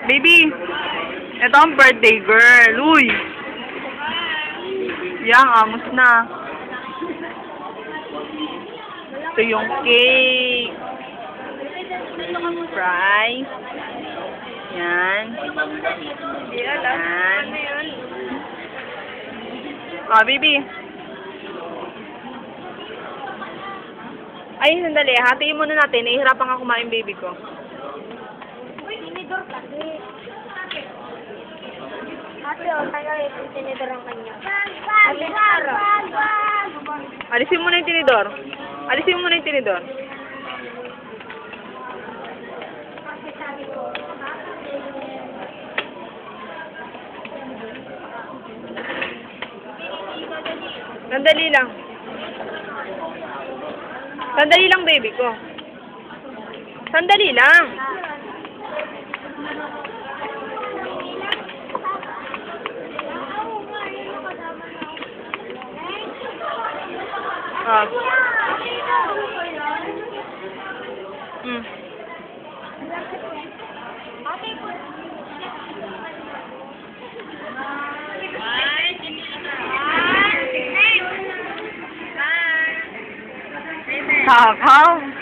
Baby, ito ang birthday girl. Uy! Yang, amos na. Ito yung cake. Fries. Yan. Yan. Ah, baby. Ay, sandali. Hatiin muna natin. Nahihirapan ka kumain, baby ko. Tinidor kasi. Ate, tayo yung tinidor ang kanya. Alisin mo na yung tinidor. Alisin mo na yung tinidor. Sandali lang. Sandali lang, baby ko. Sandali lang. Ah. Mm. Takaw.